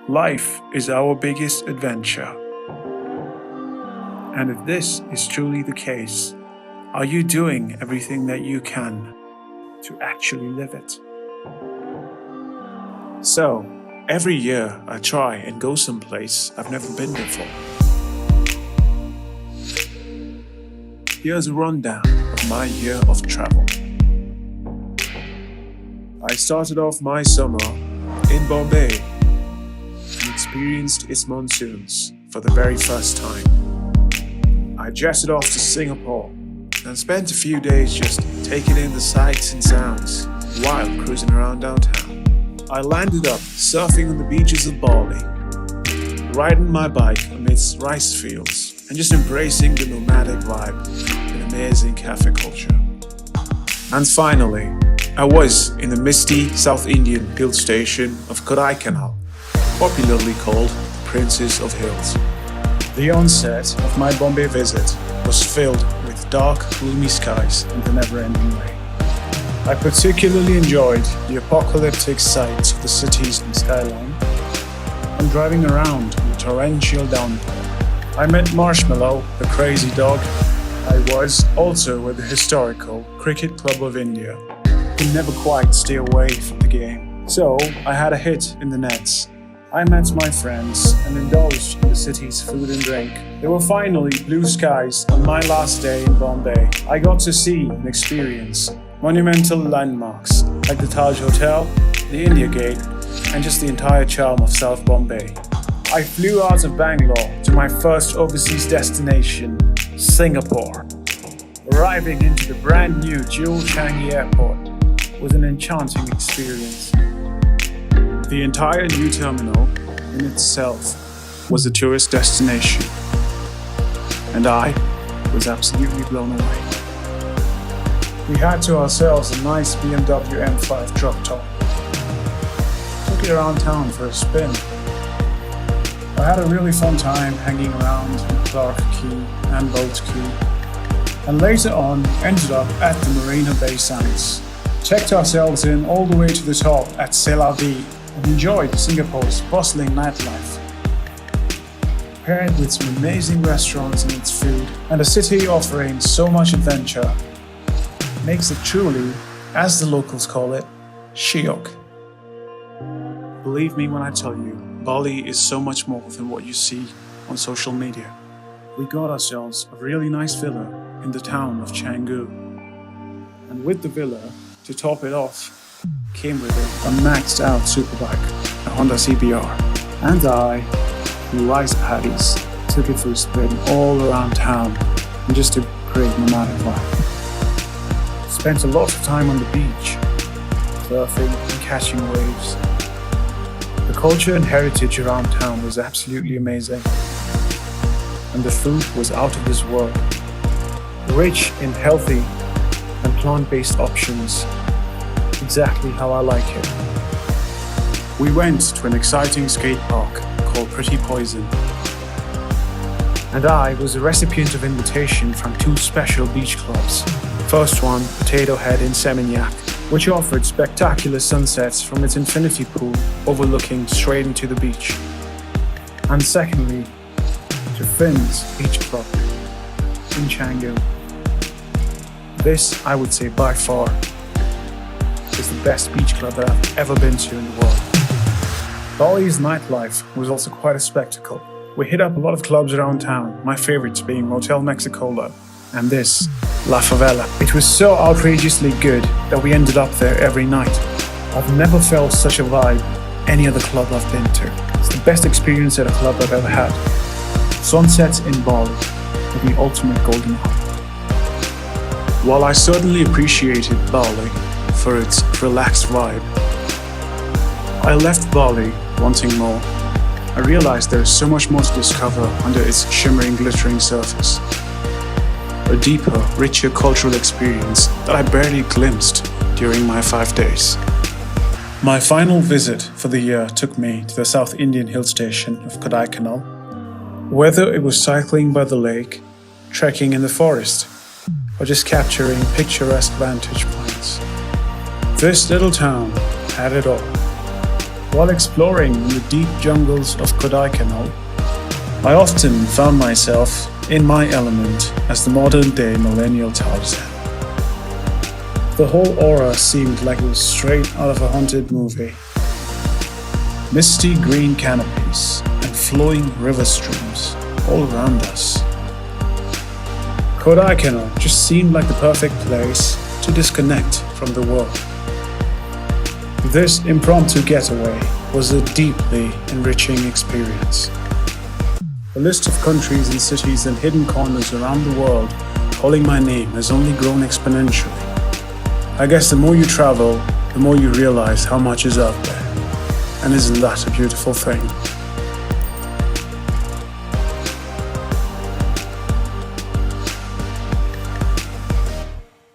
Life is our biggest adventure. And if this is truly the case, are you doing everything that you can to actually live it? So, every year I try and go someplace I've never been before. Here's a rundown of my year of travel. I started off my summer in Bombay and experienced its monsoons for the very first time. I jetted off to Singapore and spent a few days just taking in the sights and sounds while cruising around downtown. I landed up surfing on the beaches of Bali, riding my bike amidst rice fields and just embracing the nomadic vibe and amazing cafe culture. And finally, I was in the misty South Indian hill station of Kodaikanal, popularly called Princess of Hills. The onset of my Bombay visit was filled with dark, gloomy skies and the never-ending rain. I particularly enjoyed the apocalyptic sights of the city's skyline and driving around in a torrential downpour. I met Marshmallow, the crazy dog. I was also at the historical Cricket Club of India, who never quite stay away from the game. So I had a hit in the nets. I met my friends and indulged in the city's food and drink. There were finally blue skies on my last day in Bombay. I got to see and experience monumental landmarks like the Taj Hotel, the India Gate, and just the entire charm of South Bombay. I flew out of Bangalore to my first overseas destination, Singapore. Arriving into the brand new Jewel Changi Airport was an enchanting experience. The entire new terminal in itself was a tourist destination, and I was absolutely blown away. We had to ourselves a nice BMW M5 drop top. Took it around town for a spin. I had a really fun time hanging around in Clark Quay and Boat Quay, and later on ended up at the Marina Bay Sands. Checked ourselves in all the way to the top at Selavi and enjoyed Singapore's bustling nightlife. Paired with some amazing restaurants and its food, and a city offering so much adventure, makes it truly, as the locals call it, shiok. Believe me when I tell you, Bali is so much more than what you see on social media. We got ourselves a really nice villa in the town of Canggu. And with the villa, to top it off, came with it a maxed out superbike, a Honda CBR. And I, through rice paddies, took it for a spin all around town in just a great nomadic vibe. Spent a lot of time on the beach, surfing and catching waves. The culture and heritage around town was absolutely amazing. And the food was out of this world. Rich in healthy and plant-based options. Exactly how I like it. We went to an exciting skate park called Pretty Poison. And I was a recipient of invitation from two special beach clubs. First one, Potato Head in Seminyak, which offered spectacular sunsets from its infinity pool overlooking straight into the beach. And secondly, to Finn's Beach Club in Canggu. This, I would say by far, is the best beach club that I've ever been to in the world. Bali's nightlife was also quite a spectacle. We hit up a lot of clubs around town, my favorites being Motel Mexicola and this, La Favela. It was so outrageously good that we ended up there every night. I've never felt such a vibe any other club I've been to. It's the best experience at a club I've ever had. Sunsets in Bali are the ultimate golden hour. While I certainly appreciated Bali for its relaxed vibe, I left Bali wanting more. I realized there is so much more to discover under its shimmering, glittering surface. A deeper, richer cultural experience that I barely glimpsed during my 5 days. My final visit for the year took me to the South Indian hill station of Kodaikanal. Whether it was cycling by the lake, trekking in the forest, or just capturing picturesque vantage points, this little town had it all. While exploring in the deep jungles of Kodaikanal, I often found myself in my element as the modern-day millennial Tarzan. The whole aura seemed like it was straight out of a haunted movie. Misty green canopies and flowing river streams all around us. Kodaikanal just seemed like the perfect place to disconnect from the world. This impromptu getaway was a deeply enriching experience. The list of countries and cities and hidden corners around the world calling my name has only grown exponentially. I guess the more you travel, the more you realize how much is out there. And isn't that a beautiful thing?